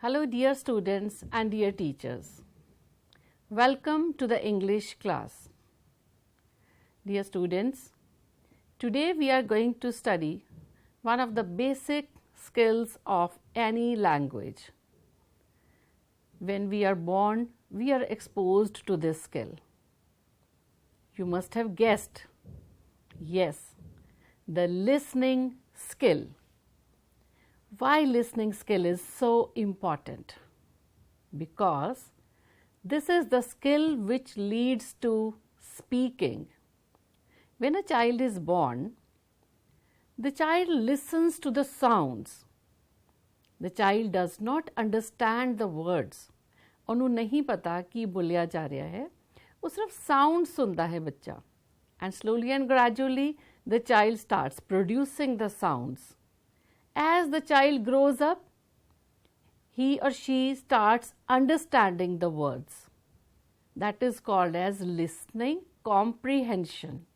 Hello dear students and dear teachers. Welcome to the English class. Dear students, today we are going to study one of the basic skills of any language. When we are born, we are exposed to this skill. You must have guessed, yes, the listening skill. Why listening skill is so important? Because this is the skill which leads to speaking. When a child is born, the child listens to the sounds. The child does not understand the words. ਉਹਨੂੰ नहीं पता कि बोलिया जा रहा है, वो सिर्फ sound सुनता है बच्चा. And slowly and gradually the child starts producing the sounds. As the child grows up, he or she starts understanding the words. That is called as listening comprehension.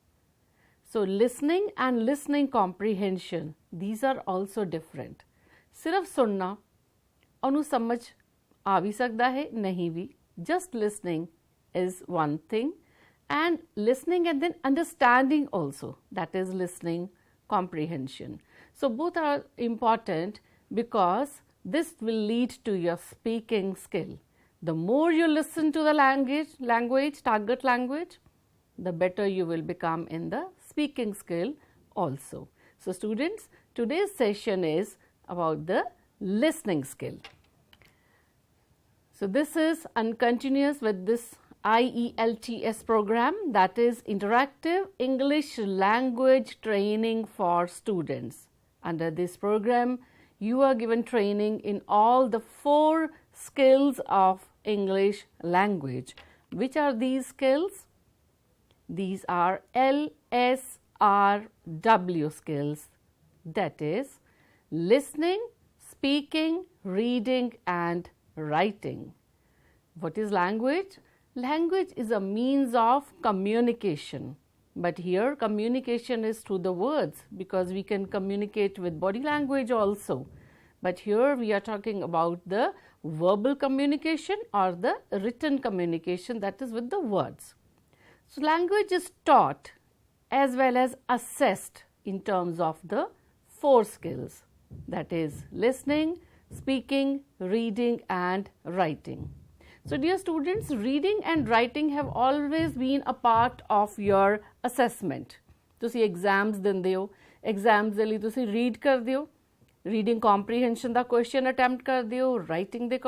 So, listening and listening comprehension, these are also different. सिर्फ सुनना, ਉਹਨੂੰ समझ आ भी सकता है, नहीं भी. Just listening is one thing, and listening and then understanding also, that is listening comprehension. So, both are important because this will lead to your speaking skill. The more you listen to the target language, the better you will become in the speaking skill also. So, students, today's session is about the listening skill. So, this is continuous with this IELTS program, that is Interactive English Language Training for Students. Under this program, you are given training in all the 4 skills of English language. Which are these skills? These are LSRW skills, that is listening, speaking, reading and writing. What is language? Language is a means of communication. But here communication is through the words, because we can communicate with body language also. But here we are talking about the verbal communication or the written communication, that is with the words. So, language is taught as well as assessed in terms of the 4 skills, that is listening, speaking, reading and writing. So, dear students, reading and writing have always been a part of your assessment. ਤੁਸੀਂ exams ਦਿੰਦੇ ਹੋ, exams ਦੇ ਲਈ ਤੁਸੀਂ read ਕਰਦੇ ਹੋ, reading comprehension ਦਾ question attempt ਕਰਦੇ ਹੋ, writing ਦੇ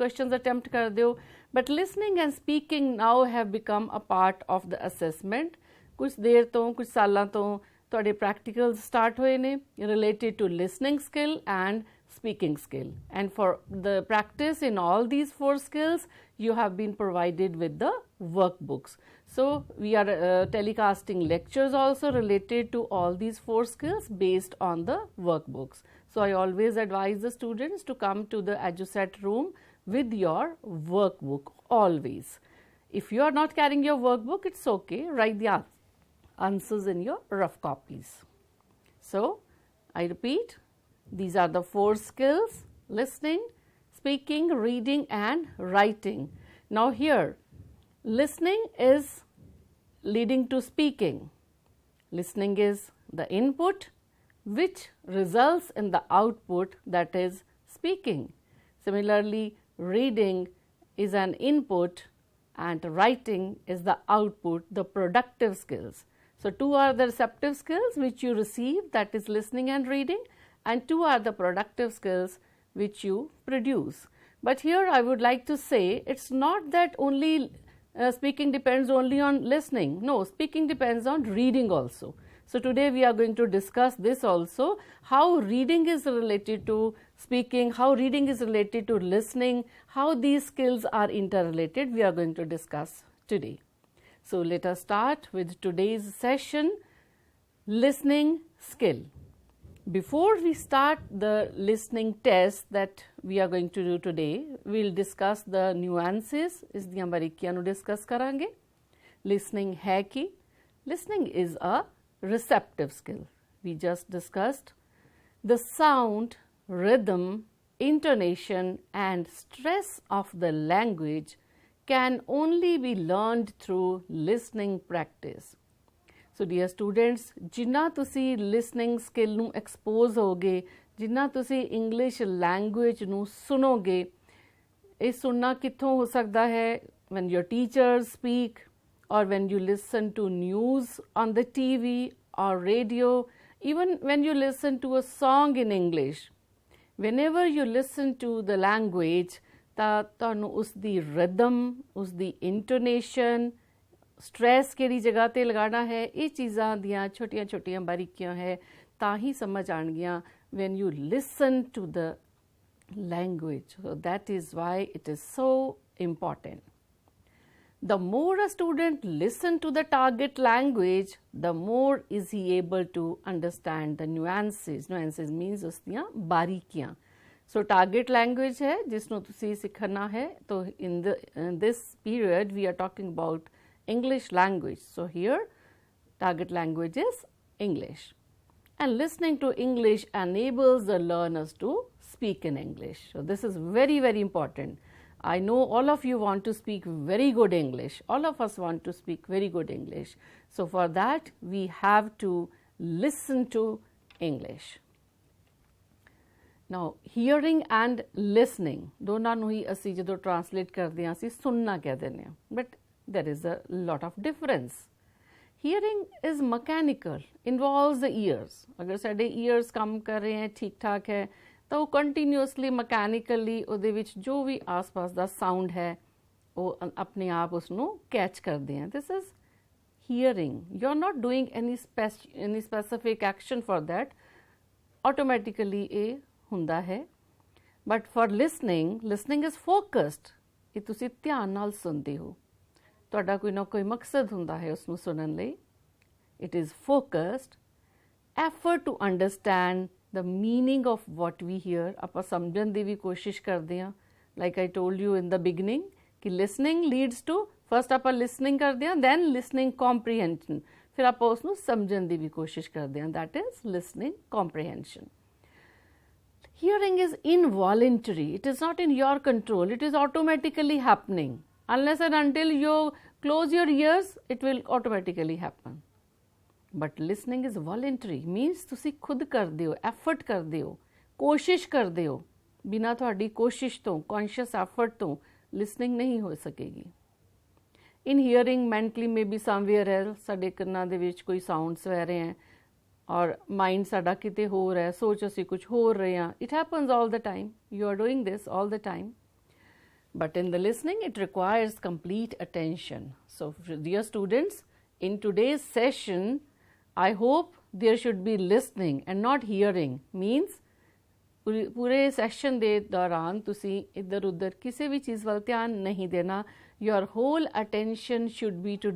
questions attempt ਕਰਦੇ ਹੋ, but listening and speaking now have become a part of the assessment. ਕੁਝ ਦੇਰ ਤੋਂ, ਕੁਝ ਸਾਲਾਂ ਤੋਂ ਤੁਹਾਡੇ practicals start ਹੋਏ ਨੇ related to listening skill and speaking skill, and for the practice in all these 4 skills you have been provided with the workbooks. So, we are telecasting lectures also related to all these 4 skills based on the workbooks. So, I always advise the students to come to the EDUSAT room with your workbook always. If you are not carrying your workbook, it's okay, write the answers in your rough copies. So, I repeat, these are the 4 skills: listening, speaking, reading and writing. Now, here listening is leading to speaking. Listening is the input which results in the output, that is speaking. Similarly, reading is an input and writing is the output, the productive skills. So, 2 are the receptive skills which you receive, that is listening and reading, and 2 are the productive skills which you produce. But here I would like to say, it's not that only speaking depends only on listening. No, speaking depends on reading also. So, today we are going to discuss this also, how reading is related to speaking, how reading is related to listening, how these skills are interrelated, we are going to discuss today. So, let us start with today's session, listening skill. Before we start the listening test that we are going to do today, we will discuss the nuances, is ਦੀਆਂ ਬਾਰੀਕੀਆਂ ਨੂੰ discuss ਕਰਾਂਗੇ. Listening ਹੈ ਕੀ? Listening is a receptive skill. We just discussed the sound, rhythm intonation and stress of the language can only be learned through listening practice. So dear students, जिन्ना तुसी listening skill ਨੂੰ expose होगे, जिन्ना तुसी English language ਨੂੰ सुनोगे, ਇਹ सुनना कित्थों हो सकता है? When your teachers speak, or when you listen to news on the TV or radio, even when you listen to a song in English. Whenever you listen to the language, ਤਾਂ ਤੁਹਾਨੂੰ ਉਸ ਦੀ rhythm, ਉਸ ਦੀ intonation, stress ਕਿਹੜੀ ਜਗ੍ਹਾ ਤੇ ਲਗਾਉਣਾ ਹੈ, ਇਹ ਚੀਜ਼ਾਂ ਦੀਆਂ ਛੋਟੀਆਂ-ਛੋਟੀਆਂ ਬਾਰੀਕੀਆਂ ਹੈ ਤਾਂ ਹੀ ਸਮਝ ਆਣਗੀਆਂ when you listen to the language. So that is why it is so important. The more a student listens to the target language, the more is he able to understand the nuances. Nuances means ਉਸ ਦੀਆਂ ਬਾਰੀਕੀਆਂ. So target language है जिसनों तुसी सिखना है. तो in this period we are talking about English language. So here target language is English, and listening to English enables the learners to speak in English. So this is very, very important. I know all of you want to speak very good English. All of us want to speak very good English. So for that we have to listen to English. Now hearing and listening ਦੋਨਾਂ ਨੂੰ ਹੀ ਅਸੀਂ ਜਦੋਂ translate ਕਰਦੇ ਹਾਂ ਅਸੀਂ ਸੁਣਨਾ ਕਹਿ ਦਿੰਦੇ ਹਾਂ, but there is a lot of difference. Hearing is mechanical, involves the ears. अगर साढ़े ears काम कर रहे हैं ठीक ठाक है तो वो continuously mechanically ਉਹਦੇ ਵਿੱਚ ਜੋ ਵੀ ਆਸ-ਪਾਸ ਦਾ sound ਹੈ ਉਹ ਆਪਣੇ ਆਪ ਉਸ ਨੂੰ catch ਕਰਦੇ हैं. This is hearing. You are not doing any specific action for that. Automatically ਇਹ ਹੁੰਦਾ ਹੈ. But for listening is focused. ਇਹ ਤੁਸੀਂ ਧਿਆਨ ਨਾਲ ਸੁਣਦੇ ਹੋ. ਤੁਹਾਡਾ ਕੋਈ ਨਾ ਕੋਈ ਮਕਸਦ ਹੁੰਦਾ ਹੈ ਉਸ ਨੂੰ ਸੁਣਨ ਲਈ. It is focused. Effort to understand the meaning of what we hear. ਆਪਾਂ ਸਮਝਣ ਦੀ ਵੀ ਕੋਸ਼ਿਸ਼ ਕਰਦੇ ਹਾਂ. Like I told you in the beginning ਕਿ listening leads to first ਆਪਾਂ listening ਕਰਦੇ ਹਾਂ, then listening comprehension. ਫਿਰ ਆਪਾਂ ਉਸ ਨੂੰ ਸਮਝਣ ਦੀ ਵੀ ਕੋਸ਼ਿਸ਼ ਕਰਦੇ ਹਾਂ. That is listening comprehension. Hearing is involuntary. It is not in your control. It is automatically happening. Unless and until you close your ears, it will automatically happen. But listening is voluntary. Means ਤੁਸੀਂ ਖੁਦ ਕਰਦੇ ਹੋ, effort ਕਰਦੇ ਹੋ, ਕੋਸ਼ਿਸ਼ ਕਰਦੇ ਹੋ. ਬਿਨਾਂ ਤੁਹਾਡੀ ਕੋਸ਼ਿਸ਼ ਤੋਂ, conscious effort ਤੋਂ listening ਨਹੀਂ ਹੋ ਸਕੇਗੀ. In hearing, mentally maybe somewhere else, ਸਾਡੇ ਕੰਨਾਂ ਦੇ ਵਿੱਚ ਕੋਈ sounds ਵਹਿ ਰਹੇ हैं और mind ਸਾਡਾ ਕਿਤੇ ਹੋਰ ਹੈ, ਸੋਚ ਅਸੀਂ ਕੁਝ ਹੋਰ ਰਹੇ ਹਾਂ. It happens all the time. You are doing this all the time. But in the listening, it requires complete attention. So dear students, in today's session, I hope there should be listening and not hearing. Means पूरे session ਦੇ ਦੌਰਾਨ ਤੁਸੀਂ ਇੱਧਰ ਉੱਧਰ ਕਿਸੇ ਵੀ ਚੀਜ਼ ਵੱਲ ਧਿਆਨ ਨਹੀਂ ਦੇਣਾ. Your whole attention should be to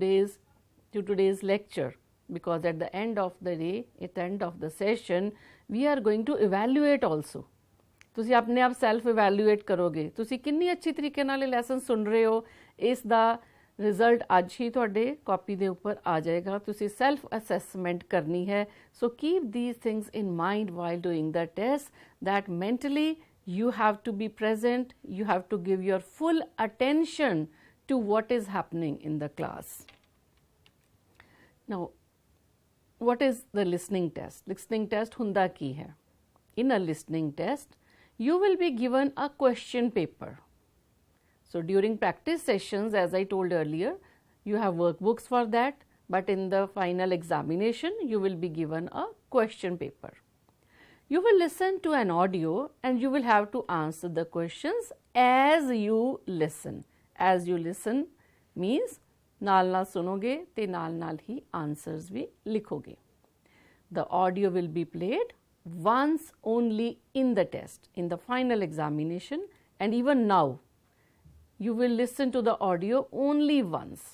today's lecture, because at the end of the day, at the end of the session, we are going to evaluate also. ਤੁਸੀਂ ਆਪਣੇ ਆਪ ਸੈਲਫ ਇਵੈਲੂਏਟ ਕਰੋਗੇ. ਤੁਸੀਂ ਕਿੰਨੀ ਅੱਛੀ ਤਰੀਕੇ ਨਾਲ ਇਹ ਲੈਸਨ ਸੁਣ ਰਹੇ ਹੋ, ਇਸ ਦਾ ਰਿਜ਼ਲਟ ਅੱਜ ਹੀ ਤੁਹਾਡੇ ਕਾਪੀ ਦੇ ਉੱਪਰ ਆ ਜਾਏਗਾ. ਤੁਸੀਂ ਸੈਲਫ ਅਸੈਸਮੈਂਟ ਕਰਨੀ ਹੈ. So keep this things in mind while doing the test, that mentally you have to be present, you have to give your full attention to what is happening in the class. Now, what is the listening test? Listening test hunda ki hai? In a listening test, you will be given a question paper. So during practice sessions, as I told earlier, you have workbooks for that, but in the final examination, you will be given a question paper. You will listen to an audio and you will have to answer the questions as you listen. As you listen means ਨਾਲ ਨਾਲ ਸੁਣੋਗੇ ਤੇ ਨਾਲ ਨਾਲ ਹੀ answers we ਲਿਖੋਗੇ. The audio will be played once only in the test, in the final examination, and even now you will listen to the audio only once.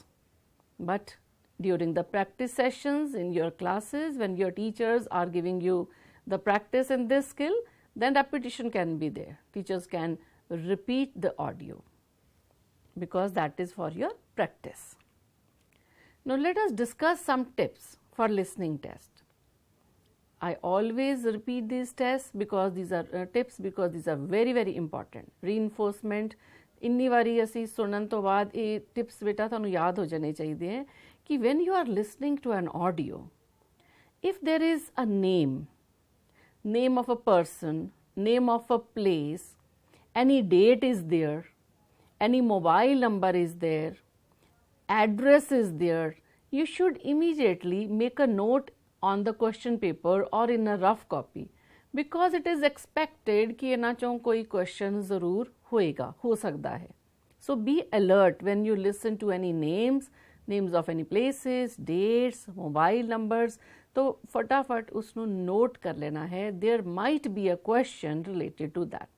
But during the practice sessions in your classes, when your teachers are giving you the practice in this skill, then repetition can be there. Teachers can repeat the audio because that is for your practice. Now let us discuss some tips for listening test. I always repeat these tests because these are tips, because these are very very important. Reinforcement ਇੰਨੀ ਵਾਰੀ ਅਸੀਂ ਸੁਣਨ ਤੋਂ ਬਾਅਦ ਇਹ tips ਬੇਟਾ ਤੁਹਾਨੂੰ ਯਾਦ ਹੋ ਜਾਣੇ ਚਾਹੀਦੇ ਹੈ ਕਿ when you are listening to an audio, if there is a name of a person, name of a place, any date is there, any mobile number is there, address is there, you should immediately make a note on the question paper or in a rough copy, because it is expected कि इन्हां चों कोई question ज़रूर होएगा, हो सकता है. So be alert when you listen to any names of any places, dates, mobile numbers. तो फटाफट उसनों note कर लेना है. There might be a question related to that.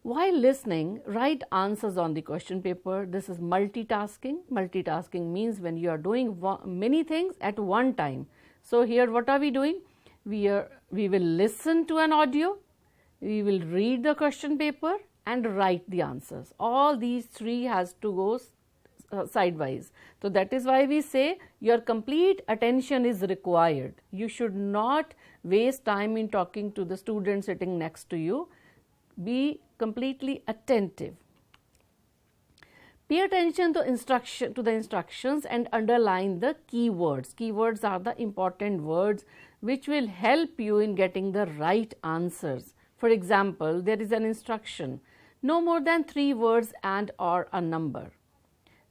While listening, write answers on the question paper. This is multitasking. Multitasking means when you are doing many things at one time. So here what are we doing? We will listen to an audio, we will read the question paper and write the answers. All these three has to go sidewise. So that is why we say your complete attention is required. You should not waste time in talking to the student sitting next to you. Be completely attentive. Pay attention to the instructions and underline the keywords. Keywords are the important words which will help you in getting the right answers. For example, there is an instruction, no more than 3 words and or a number.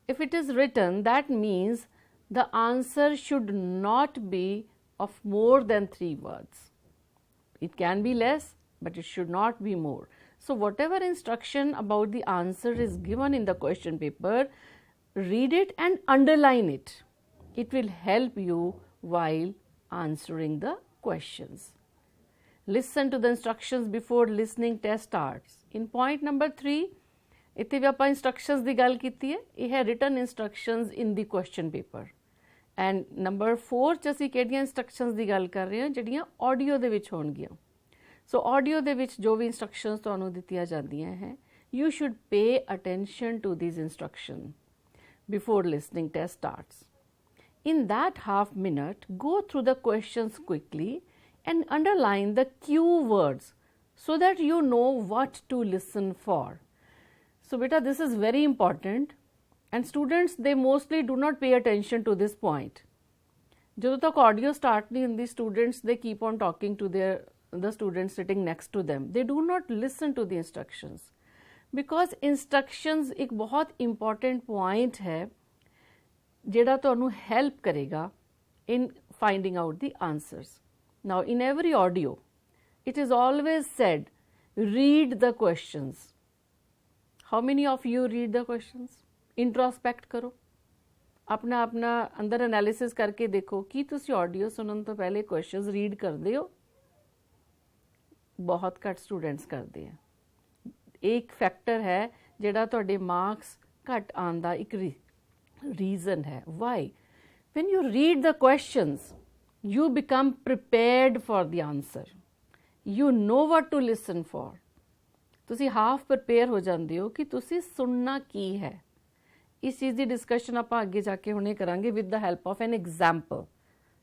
If it is written, that means the answer should not be of more than 3 words. It can be less, but it should not be more. So whatever instruction about the answer is given in the question paper, read it and underline it. It will help you while answering the questions. Listen to the instructions before listening test starts. In point number 3, ਇੱਥੇ ਵੀ ਆਪਾਂ instructions ਦੀ ਗੱਲ ਕੀਤੀ ਹੈ. ਇਹ ਹੈ written instructions in the question paper. And number 4 ਚ ਅਸੀਂ ਕਿਹੜੀਆਂ instructions ਦੀ ਗੱਲ ਕਰ ਰਹੇ ਹਾਂ ਜਿਹੜੀਆਂ audio ਦੇ ਵਿੱਚ ਹੋਣਗੀਆਂ. So audio ਦੇ ਵਿੱਚ ਜੋ ਵੀ instructions ਤੁਹਾਨੂੰ ਦਿੱਤੀਆਂ ਜਾਂਦੀਆਂ ਹੈ, you should pay attention to these instructions before listening test starts. In that half minute, go through the questions quickly and underline the cue words so that you know what to listen for. So beta, this is very important, and students, they mostly do not pay attention to this point. ਜਦੋਂ ਤੱਕ audio start ਨਹੀਂ ਹੁੰਦੀ, students, they keep on talking to the students sitting next to them. They do not listen to the instructions, because instructions एक बहुत important point है ਜਿਹੜਾ ਤੁਹਾਨੂੰ help ਕਰੇਗਾ in finding out the answers. Now in every audio, it is always said, read the questions. How many of you read the questions? Introspect करो, अपना अंदर analysis करके देखो कि तुसी audio सुनन तो पहले questions read करदे हो. बहुत घट स्टूडेंट्स करते हैं. एक फैक्टर है ਜਿਹੜਾ ਤੁਹਾਡੇ ਮਾਰਕਸ ਘਟ ਆਉਣ ਦਾ ਇੱਕ ਰੀਜ਼ਨ ਹੈ. Y? when you read the questions, you become prepared for the answer. You know what to listen for. ਤੁਸੀਂ ਹਾਫ ਪ੍ਰਪੇਅਰ ਹੋ ਜਾਂਦੇ ਹੋ ਕਿ ਤੁਸੀਂ ਸੁਣਨਾ ਕੀ ਹੈ. ਇਸ ਚੀਜ਼ ਦੀ ਡਿਸਕਸ਼ਨ ਆਪਾਂ ਅੱਗੇ ਜਾ ਕੇ ਹੁਣੇ ਕਰਾਂਗੇ with the help of N example.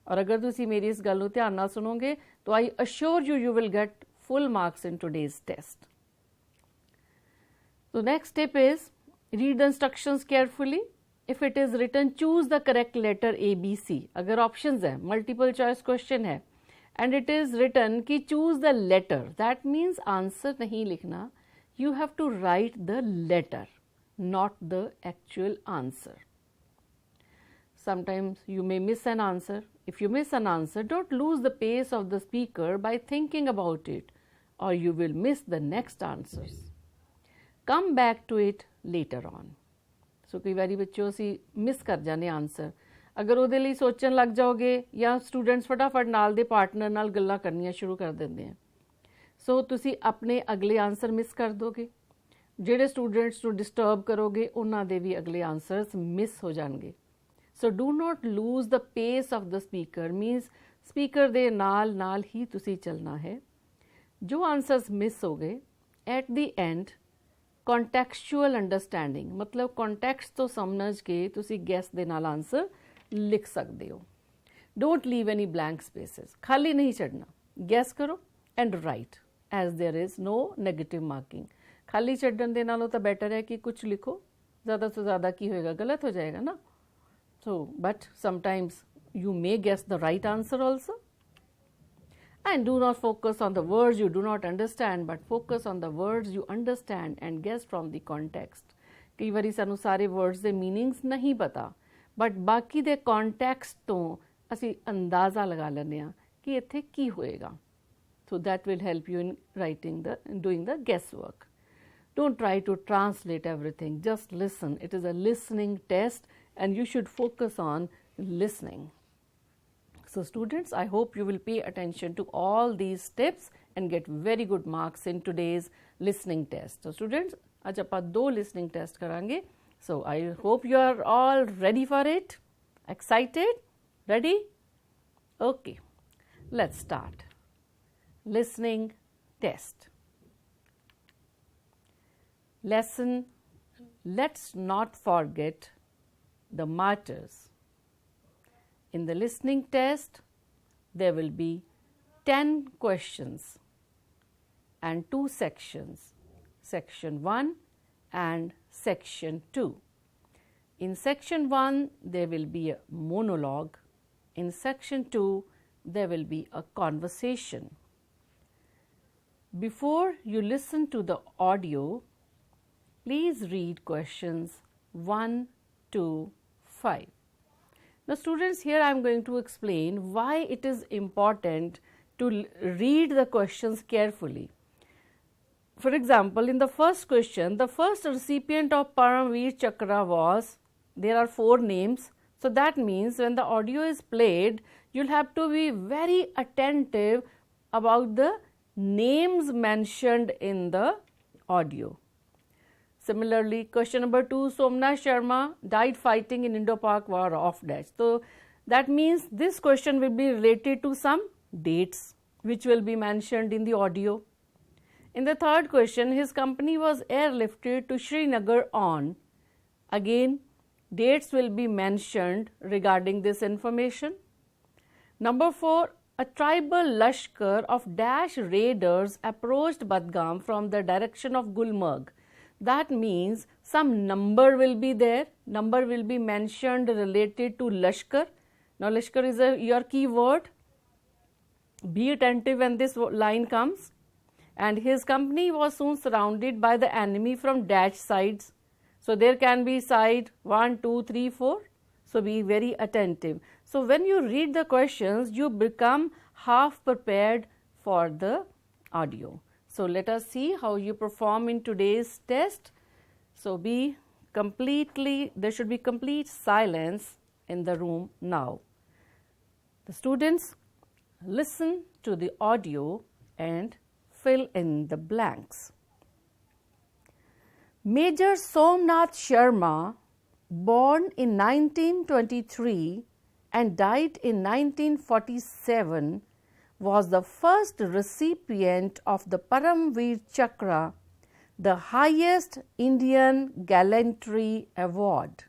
ਔਰ ਅਗਰ ਤੁਸੀਂ ਮੇਰੀ ਇਸ ਗੱਲ ਨੂੰ ਧਿਆਨ ਨਾਲ ਸੁਣੋਗੇ ਤਾਂ ਆਈ assure you will get full marks in today's test. So next step is read the instructions carefully. If it is written, choose the correct letter A, B, C. अगर options है, multiple choice question है, and it is written कि choose the letter, that means answer नहीं लिखना. You have to write the letter, not the actual answer. Sometimes you may miss an answer. If you miss an answer, don't lose the pace of the speaker by thinking about it, or you will miss the next answers. Come back to it later on. So कई बारी बच्चों ਅਸੀਂ miss कर जाने answer. अगर ਉਹਦੇ ਲਈ ਸੋਚਣ ਲੱਗ ਜਾਓਗੇ ਜਾਂ ਸਟੂਡੈਂਟਸ ਫਟਾਫਟ ਨਾਲ ਦੇ ਪਾਰਟਨਰ ਨਾਲ ਗੱਲਾਂ ਕਰਨੀਆਂ ਸ਼ੁਰੂ ਕਰ ਦਿੰਦੇ ਆ, ਸੋ ਤੁਸੀਂ ਆਪਣੇ ਅਗਲੇ ਆਨਸਰ ਮਿਸ ਕਰ ਦੋਗੇ. ਜਿਹੜੇ ਸਟੂਡੈਂਟਸ ਨੂੰ ਡਿਸਟਰਬ ਕਰੋਗੇ ਉਹਨਾਂ ਦੇ ਵੀ ਅਗਲੇ ਆਨਸਰਸ ਮਿਸ ਹੋ ਜਾਣਗੇ. So do not lose the pace of the speaker, means speaker ਦੇ ਨਾਲ ਹੀ ਤੁਸੀਂ ਚੱਲਣਾ ਹੈ. जो आंसर्स मिस हो गए, एट द एंड कॉन्टैक्चुअल अंडरस्टैंडिंग, मतलब कॉन्टैक्स्ट तो समझ के तुसी गैस दे नाल आंसर लिख सकते हो. Don't leave any blank spaces. खाली नहीं छड़ना. Guess करो and write as there is no negative marking. खाली छड़न दे नालों तो better है कि कुछ लिखो. ज़्यादा से ज़्यादा की होएगा, गलत हो जाएगा ना. So, but sometimes you may guess the right answer also. And do not focus on the words you do not understand, but focus on the words you understand and guess from the context. कई बारी सानू सारे words ਦੇ meanings नहीं पता, but बाकी ਦੇ context ਤੋਂ ਅਸੀਂ ਅੰਦਾਜ਼ਾ ਲਗਾ ਲੈਂਦੇ ਹਾਂ ਕਿ ਇੱਥੇ ਕੀ ਹੋਏਗਾ. So that will help you in doing the guesswork. Don't try to translate everything, just listen. It is a listening test and you should focus on listening. So students, I hope you will pay attention to all these tips and get very good marks in today's listening test. So students, आज ਆਪਾਂ 2 listening test करेंगे. So I hope you are all ready for it. Excited? Ready? Okay. Let's start. Listening test. Lesson, let's not forget the martyrs. In the listening test, there will be 10 questions and 2 sections, section 1 and section 2. In section 1, there will be a monologue. In section 2, there will be a conversation. Before you listen to the audio, please read questions 1 to 5. Now students, here I am going to explain why it is important to read the questions carefully. For example, in the first question, the first recipient of Paramveer Chakra was, there are 4 names. So that means when the audio is played, you'll have to be very attentive about the names mentioned in the audio. Similarly, question number 2, Somnath Sharma died fighting in Indo-Pak War of dash. So that means this question will be related to some dates which will be mentioned in the audio. In the third question, his company was airlifted to Srinagar on. Again, dates will be mentioned regarding this information. Number 4, a tribal Lashkar of dash raiders approached Badgam from the direction of Gulmarg. That means some number will be there, number will be mentioned related to Lashkar. Now Lashkar is your key word. Be attentive when this line comes. And his company was soon surrounded by the enemy from dash sides. So there can be side 1, 2, 3, 4. So be very attentive. So when you read the questions, you become half prepared for the audio. So let us see how you perform in today's test. So there should be complete silence in the room now. The students, listen to the audio and fill in the blanks. Major Somnath Sharma, born in 1923 and died in 1947, was the first recipient of the Paramveer Chakra, the highest Indian gallantry award.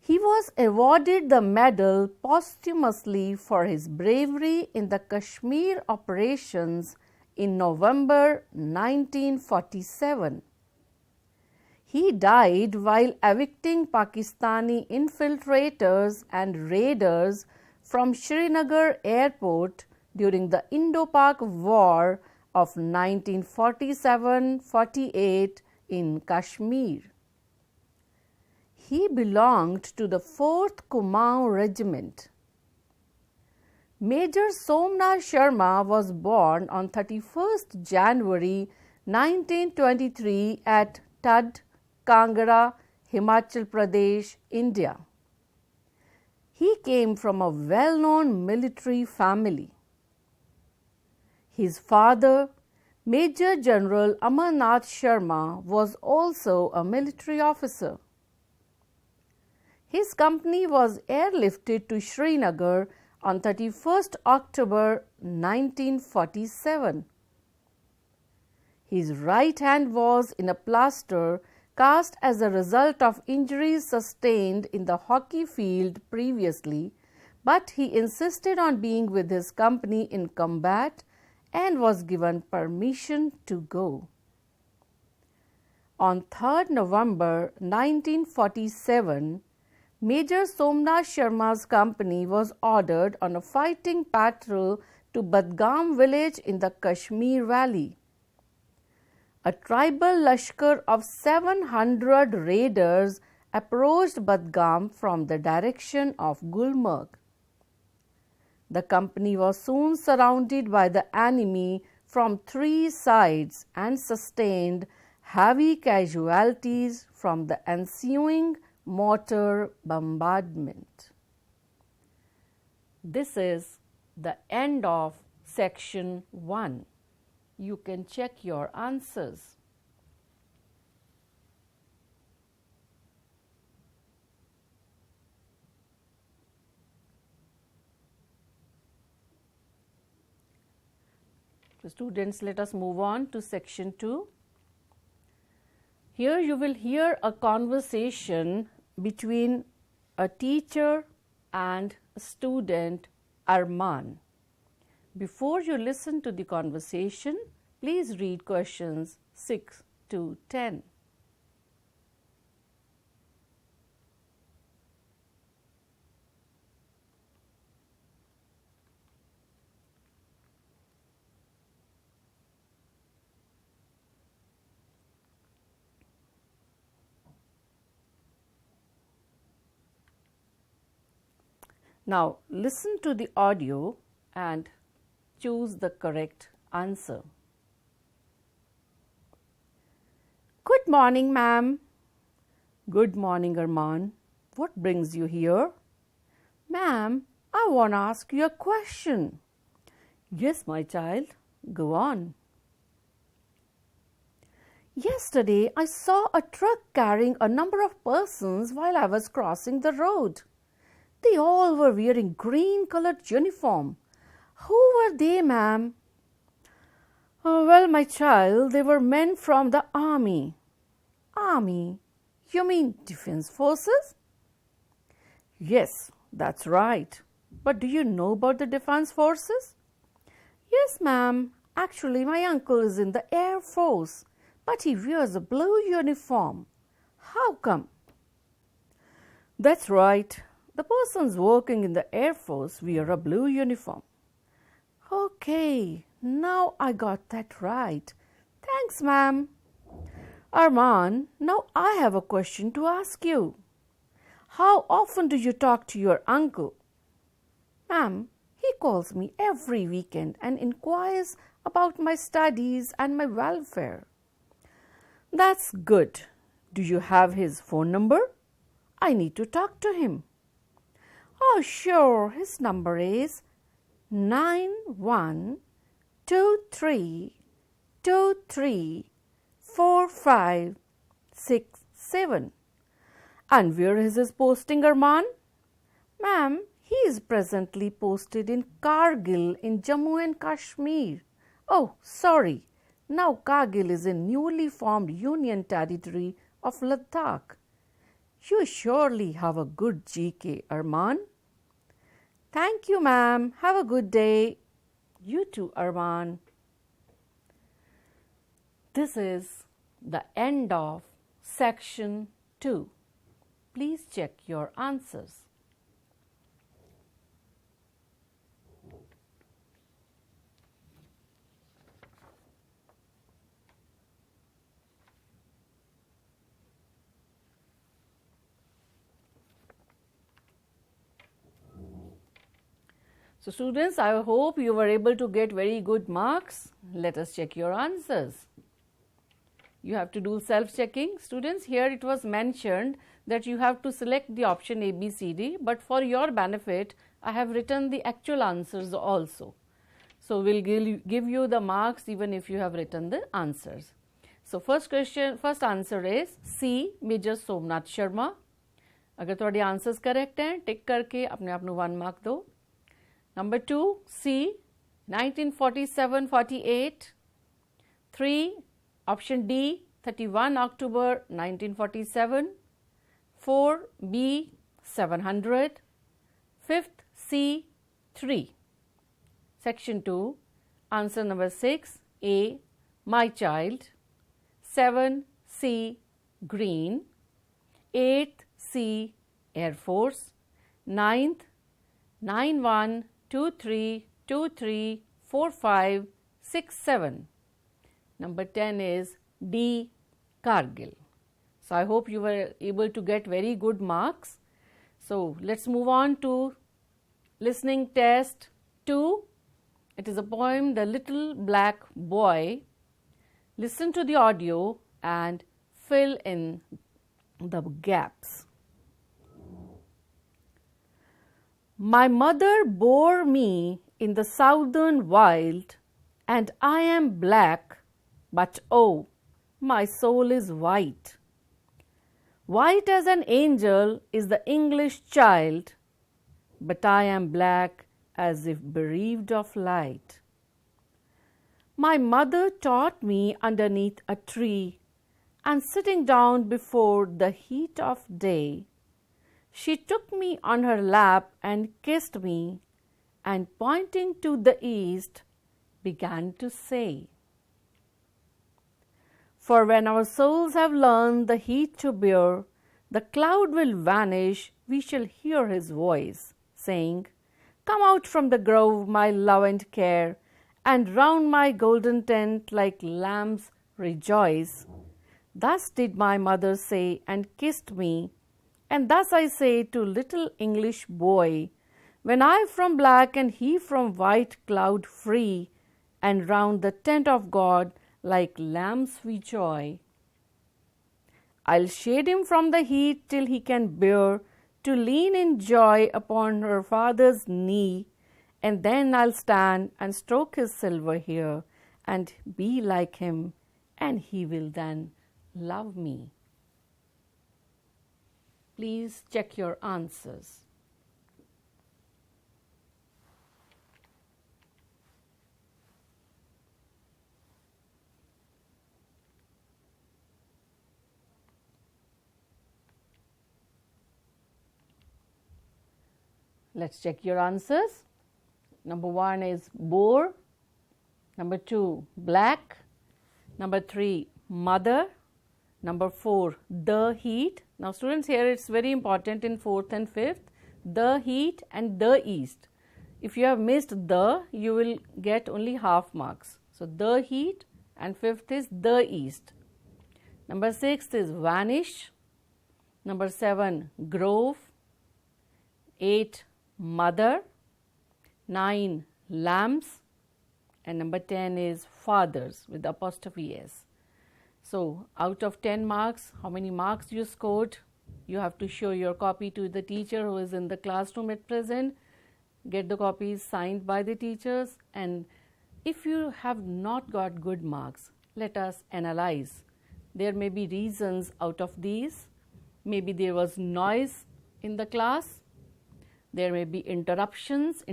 He was awarded the medal posthumously for his bravery in the Kashmir operations in November 1947. He died while evicting Pakistani infiltrators and raiders from Srinagar airport during the Indo-Pak War of 1947-48 in Kashmir. He belonged to the 4th Kumaon Regiment. Major Somnath Sharma was born on 31st January 1923 at Tad, Kangra, Himachal Pradesh, India. He came from a well-known military family. His father, Major General Amarnath Sharma, was also a military officer. His company was airlifted to Srinagar on 31st October 1947. His right hand was in a plaster cast as a result of injuries sustained in the hockey field previously, but he insisted on being with his company in combat and was given permission to go. On 3rd November 1947, Major Somnath Sharma's company was ordered on a fighting patrol to Badgam village in the Kashmir Valley. A tribal lashkar of 700 raiders approached Badgam from the direction of Gulmarg. The company was soon surrounded by the enemy from 3 sides and sustained heavy casualties from the ensuing mortar bombardment. This is the end of section 1. You can check your answers. So students, let us move on to section 2. Here you will hear a conversation between a teacher and a student, Arman. Before you listen to the conversation, please read questions 6 to 10. Now, listen to the audio and choose the correct answer. Good morning, ma'am. Good morning, Arman. What brings you here? Ma'am, I want to ask you a question. Yes, my child. Go on. Yesterday, I saw a truck carrying a number of persons while I was crossing the road. They all were wearing green-colored uniform. Who were they, ma'am? Well, my child, they were men from the army. Army? You mean defense forces? Yes, that's right. But do you know about the defense forces? Yes, ma'am. Actually, my uncle is in the Air Force, but he wears a blue uniform. How come? That's right. The persons working in the Air Force wear a blue uniform. Okay, now I got that right. Thanks, ma'am. Arman, now I have a question to ask you. How often do you talk to your uncle? Ma'am, he calls me every weekend and inquires about my studies and my welfare. That's good. Do you have his phone number? I need to talk to him. Oh, sure. His number is 9123234567. And where is his posting, Arman? Ma'am, he is presently posted in Kargil in Jammu and Kashmir. Oh, sorry. Now Kargil is in newly formed Union Territory of Ladakh. You surely have a good GK, Arman. Thank you, ma'am. Have a good day. You too, Arman. This is the end of section 2. Please check your answers. So students, I hope you were able to get very good marks. Let us check your answers. You have to do self-checking. Students, here it was mentioned that you have to select the option A, B, C, D, but for your benefit, I have written the actual answers also. So we'll give you the marks even if you have written the answers. So first answer is C, Major Somnath Sharma. अगर ਤੁਹਾਡੇ answers correct हैं, टिक करके अपने आप ਨੂੰ 1 mark दो. Number 2, C, 1947-48. 3, option D, 31 October 1947, 4 B 700, 5th C 3. Section 2, answer number 6 A, my child, 7 C green, 8th C Air Force, 9th 9123234567. Number 10 is D Kargil. So I hope you were able to get very good marks. So let's move on to listening test 2. It is a poem, The Little Black Boy. Listen to the audio and fill in the gaps. My mother bore me in the southern wild, and I am black, but oh, my soul is white. White as an angel is the English child, but I am black as if bereaved of light. My mother taught me underneath a tree, and sitting down before the heat of day, she took me on her lap and kissed me, and pointing to the east, began to say, for when our souls have learned the heat to bear, the cloud will vanish, we shall hear his voice, saying, come out from the grove, my love and care, and round my golden tent like lambs rejoice. Thus did my mother say, and kissed me, and thus I say to little English boy, when I from black and he from white cloud free, and round the tent of God like lambs we joy. I'll shade him from the heat till he can bear to lean in joy upon her father's knee, and then I'll stand and stroke his silver hair and be like him, and he will then love me. Please check your answers. Let's check your answers. Number 1 is bore. Number 2, black. Number 3, mother. Number 4, the heat. Now students, here it's very important in 4th and 5th, the heat and the east. If you have missed the, you will get only half marks. So the heat, and 5th is the east. Number 6 is vanish. Number 7, grove. 8, mother. 9, lambs. And number 10 is fathers with apostrophe S. So out of 10 marks, how many marks you scored? You have to show your copy to the teacher who is in the classroom at present. Get the copies signed by the teachers, and if you have not got good marks, let us analyze. There may be reasons out of these. Maybe there was noise in the class. There may be interruptions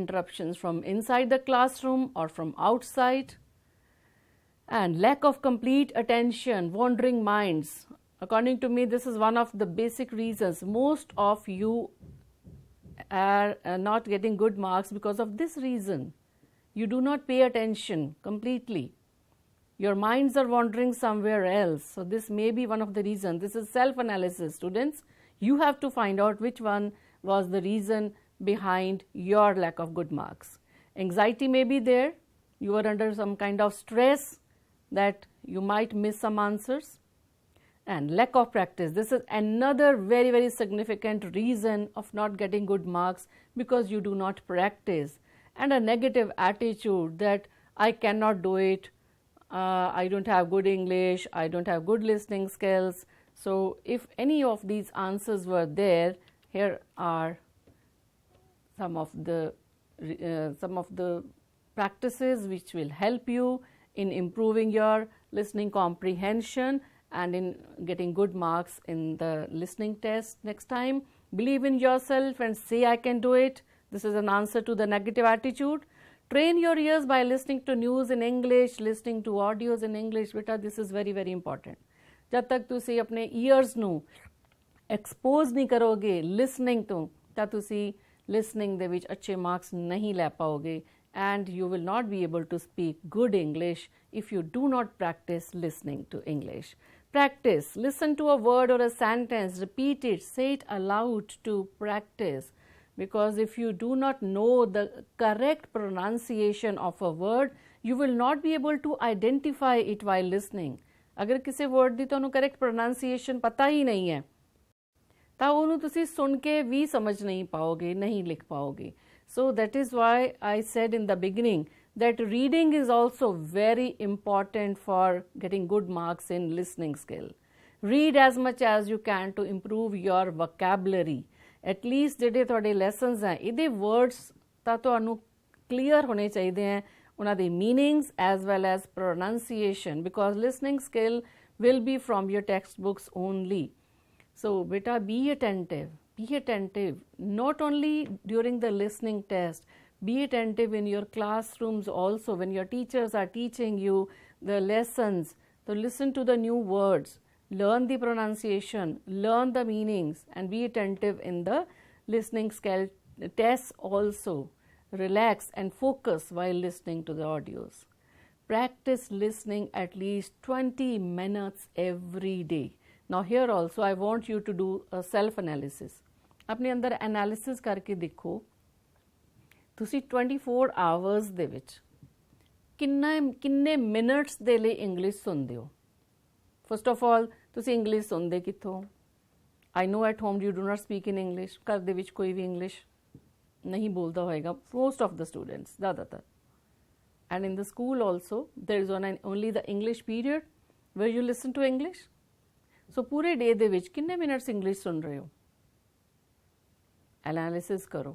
from inside the classroom or from outside. And lack of complete attention, wandering minds. According to me, this is one of the basic reasons. Most of you are not getting good marks because of this reason. You do not pay attention completely. Your minds are wandering somewhere else. So this may be one of the reasons. This is self-analysis, students. You have to find out which one was the reason behind your lack of good marks. Anxiety may be there. You are under some kind of stress that you might miss some answers. And lack of practice. This is another very, very significant reason of not getting good marks, because you do not practice. And a negative attitude that I cannot do it, I don't have good English, I don't have good listening skills. So if any of these answers were there, here are some of the practices which will help you in improving your listening comprehension and in getting good marks in the listening test next time. Believe in yourself and say, I can do it. This is an answer to the negative attitude. Train your ears by listening to news in English, listening to audios in English. Beta, this is very, very important. जब तक तुसी अपने years ਨੂੰ expose नहीं करोगे listening तो ਤਾਂ ਤੁਸੀਂ listening ਦੇ ਵਿੱਚ अच्छे marks नहीं ਲੈ ਪਾਓਗੇ and you will not be able to speak good English if you do not practice listening to English. Practice, listen to a word or a sentence, repeat it, say it aloud to practice, because if you do not know the correct pronunciation of a word, you will not be able to identify it while listening. अगर किसी word ਦੀ ਤੁਹਾਨੂੰ correct pronunciation ਪਤਾ ਹੀ ਨਹੀਂ ਹੈ ਤਾਂ ਉਹਨੂੰ ਤੁਸੀਂ ਸੁਣ ਕੇ ਵੀ ਸਮਝ ਨਹੀਂ ਪਾਓਗੇ, ਨਹੀਂ ਲਿਖ ਪਾਓਗੇ. So that is why I said in the beginning that reading is also very important for getting good marks in listening skill. Read as much as you can to improve your vocabulary. At least ਜਿਹੜੇ ਤੁਹਾਡੇ lessons ਹੈ ਇਹਦੇ words ਤਾਂ ਤੁਹਾਨੂੰ clear ਹੋਣੇ ਚਾਹੀਦੇ ਹੈ, ਉਹਨਾਂ ਦੇ meanings as well as pronunciation, because listening skill will be from your textbooks only. So beta, be attentive. Be attentive not only during the listening test, be attentive in your classrooms also when your teachers are teaching you the lessons. So listen to the new words, learn the pronunciation, learn the meanings, and be attentive in the listening skill tests also. Relax and focus while listening to the audios. Practice listening at least 20 minutes every day. Now here also I want you to do a self-analysis. अपने अंदर analysis करके देखो ਤੁਸੀਂ 24 hours ਦੇ ਵਿੱਚ ਕਿੰਨੇ minutes ਦੇ ਲਈ ਇੰਗਲਿਸ਼ ਸੁਣਦੇ ਹੋ. ਫਸਟ ਆਫ ਆਲ ਤੁਸੀਂ ਇੰਗਲਿਸ਼ ਸੁਣਦੇ ਕਿੱਥੋਂ? I know at home you do not speak in English. ਘਰ ਦੇ ਵਿੱਚ ਕੋਈ ਵੀ ਇੰਗਲਿਸ਼ ਨਹੀਂ ਬੋਲਦਾ ਹੋਏਗਾ, ਮੋਸਟ ਆਫ ਦ ਸਟੂਡੈਂਟਸ ਜ਼ਿਆਦਾਤਰ. And in the school also there is only the English period where you listen to English. So ਪੂਰੇ ਡੇ ਦੇ ਵਿੱਚ ਕਿੰਨੇ ਮਿੰਟਸ ਇੰਗਲਿਸ਼ ਸੁਣ ਰਹੇ ਹੋ? Analysis karo.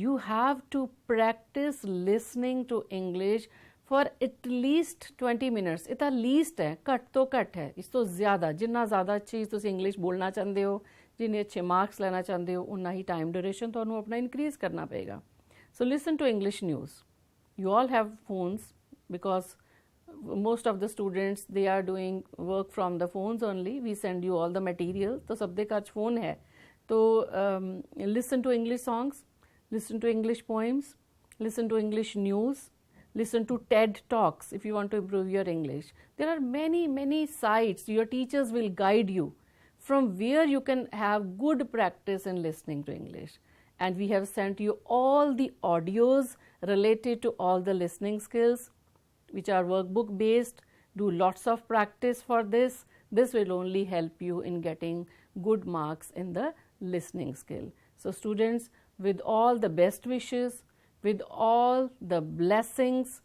You have to practice listening to English for at least 20 minutes. ਇਹ ਤਾਂ least ਹੈ, ਘੱਟ ਤੋਂ ਘੱਟ ਹੈ. ਇਸ ਤੋਂ ਜ਼ਿਆਦਾ ਜਿੰਨਾ ਜ਼ਿਆਦਾ ਚੀਜ਼ ਤੁਸੀਂ ਇੰਗਲਿਸ਼ ਬੋਲਣਾ ਚਾਹੁੰਦੇ ਹੋ, ਜਿੰਨੇ ਅੱਛੇ ਮਾਰਕਸ ਲੈਣਾ ਚਾਹੁੰਦੇ ਹੋ, ਉਨਾ ਹੀ ਟਾਈਮ ਡਿਊਰੇਸ਼ਨ ਤੁਹਾਨੂੰ ਆਪਣਾ ਇਨਕਰੀਜ਼ ਕਰਨਾ ਪਏਗਾ. So listen to English news. You all have phones because most of the students they are doing work from the phones only. We send you all the material. तो सब ਦੇ ਘਰ 'ਚ phone ਹੈ. So listen to English songs, listen to English poems, listen to English news, listen to TED Talks if you want to improve your English. There are many sites. Your teachers will guide you from where you can have good practice in listening to English. And we have sent you all the audios related to all the listening skills which are workbook based. Do lots of practice for this. This will only help you in getting good marks in the listening skill. So students, with all the best wishes, with all the blessings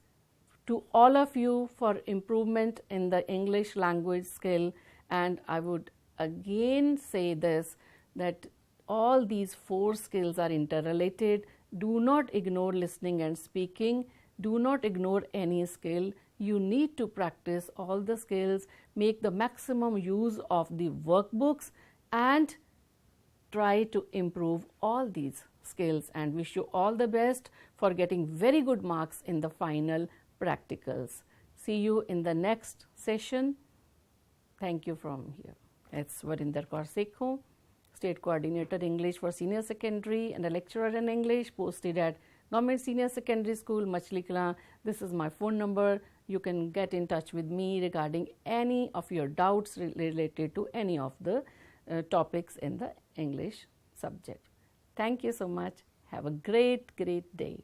to all of you for improvement in the English language skill, and I would again say this, that all these 4 skills are interrelated. Do not ignore listening and speaking. Do not ignore any skill. You need to practice all the skills, make the maximum use of the workbooks, and try to improve all these skills, and wish you all the best for getting very good marks in the final practicals. See you in the next session. Thank you from here. It's Varinder Kaur Sekho, State Coordinator English for Senior Secondary and a lecturer in English, posted at Government Senior Secondary School, Machli Kala. This is my phone number. You can get in touch with me regarding any of your doubts related to any of the topics in the English subject. Thank you so much. Have a great day.